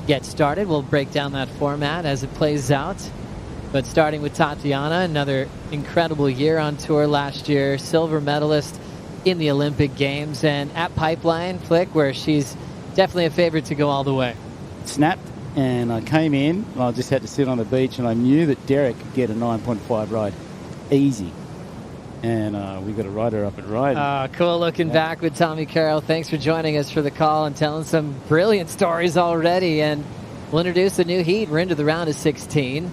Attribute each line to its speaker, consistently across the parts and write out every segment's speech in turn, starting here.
Speaker 1: get started. We'll break down that format as it plays out. But starting with Tatiana, another incredible year on tour last year, silver medalist in the Olympic Games, and at Pipeline, Flick, where she's definitely a favorite to go all the way.
Speaker 2: Snapped, and I came in, and I just had to sit on the beach, and I knew that Derek could get a 9.5 ride. Easy. And we got to ride her up and ride.
Speaker 1: Cool looking back with Tommy Carroll. Thanks for joining us for the call and telling some brilliant stories already. And we'll introduce the new heat. We're into the round of 16.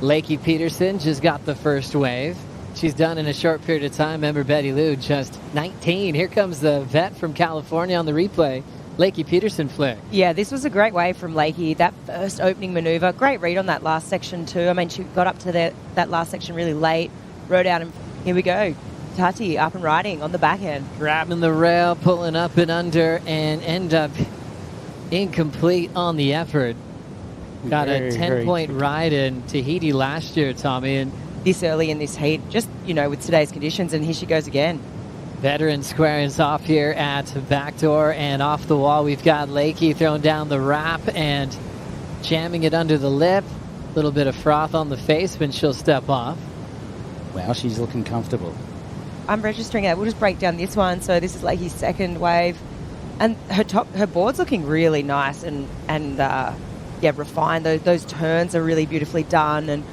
Speaker 1: Lakey Peterson just got the first wave. She's done in a short period of time. Remember Betty Lou, just 19. Here comes the vet from California on the replay. Lakey Peterson, Flick.
Speaker 3: Yeah, this was a great wave from Lakey. That first opening maneuver, great read on that last section too. I mean, she got up to that last section really late, rode out, and here we go. Tati up and riding on the back end.
Speaker 1: Grabbing the rail, pulling up and under, and end up incomplete on the effort. Got a 10-point ride in Tahiti last year, Tommy. And
Speaker 3: this early in this heat, just, with today's conditions, and here she goes again.
Speaker 1: Veteran squaring us off here at backdoor and off the wall. We've got Lakey throwing down the wrap and jamming it under the lip. A little bit of froth on the face, but she'll step off.
Speaker 2: Wow, she's looking comfortable.
Speaker 3: I'm registering it. We'll just break down this one. So this is Lakey's second wave. And her board's looking really nice and refined. Those turns are really beautifully done. And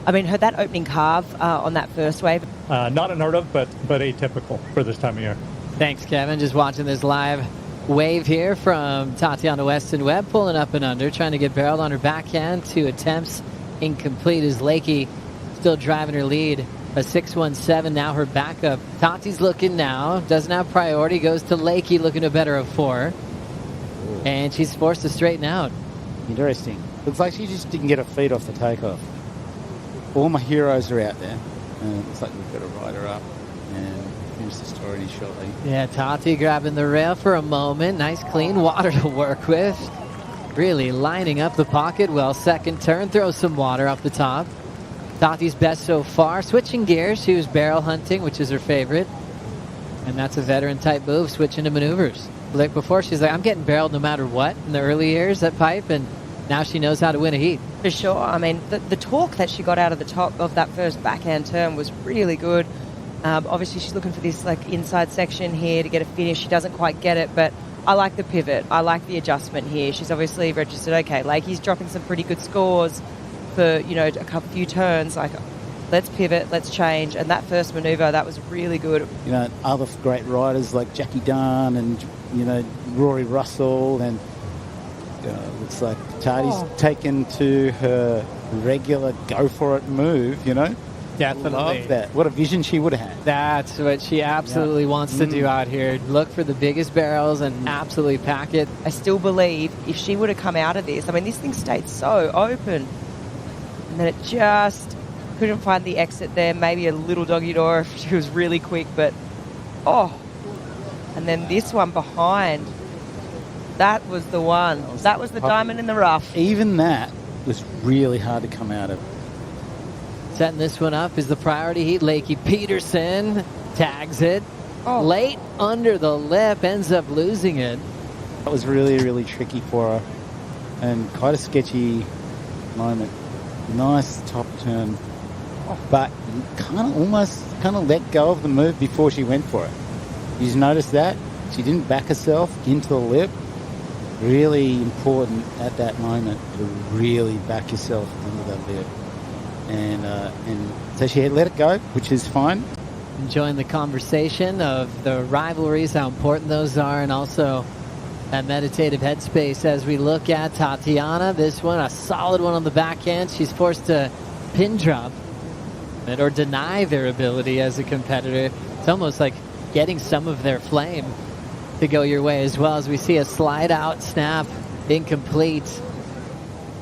Speaker 3: I mean, that opening carve on that first wave.
Speaker 4: Not unheard of, but atypical for this time of year.
Speaker 1: Thanks, Kevin. Just watching this live wave here from Tatiana Weston-Webb, pulling up and under, trying to get barreled on her backhand. 2 attempts incomplete as Lakey still driving her lead. A 6.17 now her backup. Tati's looking now, doesn't have priority, goes to Lakey looking to better of 4. Ooh. And she's forced to straighten out.
Speaker 2: Interesting. Looks like she just didn't get her feet off the takeoff. All my heroes are out there. Looks like we've got to ride her up and finish the story shortly.
Speaker 1: Yeah, Tati grabbing the rail for a moment. Nice clean water to work with. Really lining up the pocket well. Second turn, throw some water up the top. Tati's best so far. Switching gears. She was barrel hunting, which is her favorite. And that's a veteran type move, switching to maneuvers. Like before, she's like, I'm getting barreled no matter what in the early years at Pipe, and now she knows how to win a heat.
Speaker 3: For sure. I mean, the torque that she got out of the top of that first backhand turn was really good. Obviously, she's looking for this inside section here to get a finish. She doesn't quite get it, but I like the pivot. I like the adjustment here. She's obviously registered, okay, Lakey's dropping some pretty good scores for, a few turns. Let's pivot, let's change. And that first maneuver, that was really good.
Speaker 2: Other great riders like Jackie Dunn and, Rory Russell, and looks like Tati's taken to her regular go-for-it move,
Speaker 1: Definitely.
Speaker 2: Love that. What a vision she would have had.
Speaker 1: That's what she absolutely wants to do out here. Look for the biggest barrels and absolutely pack it.
Speaker 3: I still believe if she would have come out of this, I mean, this thing stayed so open. And then it just couldn't find the exit there. Maybe a little doggy door if she was really quick, but and then this one behind, that was the one. That was the diamond in the rough.
Speaker 2: Even that was really hard to come out of.
Speaker 1: Setting this one up is the priority heat. Lakey Peterson tags it. Late under the lip, ends up losing it.
Speaker 2: That was really, really tricky for her and quite a sketchy moment. Nice top turn, but kind of let go of the move before she went for it. You just noticed that? She didn't back herself into the lip. Really important at that moment to really back yourself into that lip. And so she had let it go, which is fine.
Speaker 1: Enjoying the conversation of the rivalries, how important those are, and also that meditative headspace as we look at Tatiana. This one, a solid one on the backhand. She's forced to pin drop it or deny their ability as a competitor. It's almost like getting some of their flame to go your way as well, as we see a slide out snap incomplete.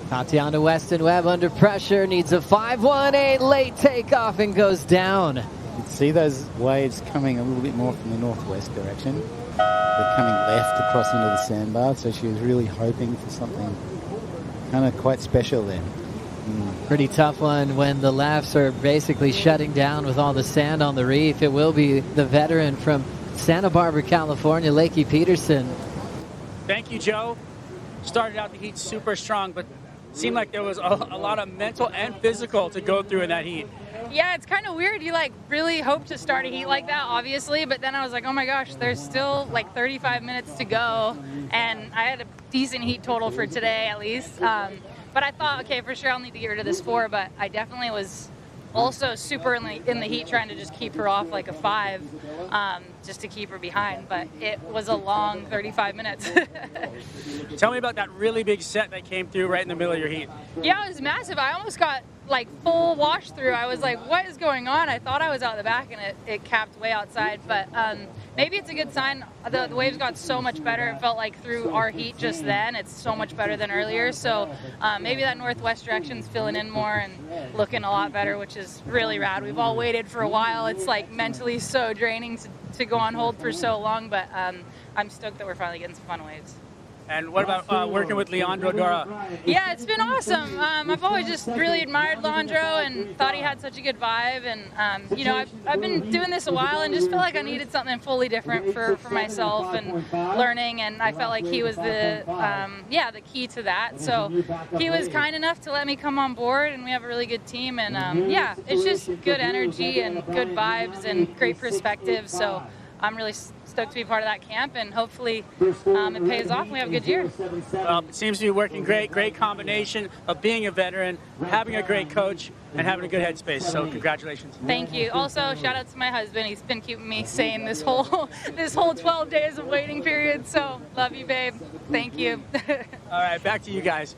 Speaker 1: Tatiana Weston-Webb under pressure, needs a 5.18 late takeoff and goes down.
Speaker 2: You can see those waves coming a little bit more from the northwest direction. They're coming left across into the sandbar, so she was really hoping for something kind of quite special there.
Speaker 1: Pretty tough one when the lefts are basically shutting down with all the sand on the reef. It will be the veteran from Santa Barbara, California, Lakey Peterson.
Speaker 5: Thank you, Joe. started out the heat super strong, but seemed like there was a lot of mental and physical to go through in that heat.
Speaker 6: Yeah, it's kind of weird. You like really hope to start a heat like that, obviously, but then I was like, oh my gosh, there's still like 35 minutes to go, and I had a decent heat total for today at least. But I thought, okay, for sure I'll need to get rid of this 4, but I definitely was also super in the heat trying to just keep her off like a 5, just to keep her behind. But it was a long 35 minutes.
Speaker 5: Tell me about that really big set that came through right in the middle of your heat.
Speaker 6: Yeah, it was massive. I almost got like full wash through. I was like, what is going on? I thought I was out the back and it capped way outside, but maybe it's a good sign. The waves got so much better. It felt like through our heat just then, it's so much better than earlier. So maybe that northwest direction's filling in more and looking a lot better, which is really rad. We've all waited for a while. It's like mentally so draining to go on hold for so long, but I'm stoked that we're finally getting some fun waves.
Speaker 5: And what about working with Leandro Dora?
Speaker 6: Yeah, it's been awesome. I've always just really admired Leandro and thought he had such a good vibe. And, you know, I've been doing this a while and just feel like I needed something fully different for myself and learning. And I felt like he was the key to that. So he was kind enough to let me come on board, and we have a really good team. And, yeah, it's just good energy and good vibes and great perspective. So I'm really stoked to be part of that camp, and hopefully it pays off and we have a good year.
Speaker 5: Well, it seems to be working great combination of being a veteran, having a great coach, and having a good headspace. So congratulations.
Speaker 6: Thank you. Also, shout out to my husband. He's been keeping me sane this whole 12 days of waiting period. So love you, babe. Thank you.
Speaker 5: All right, back to you guys.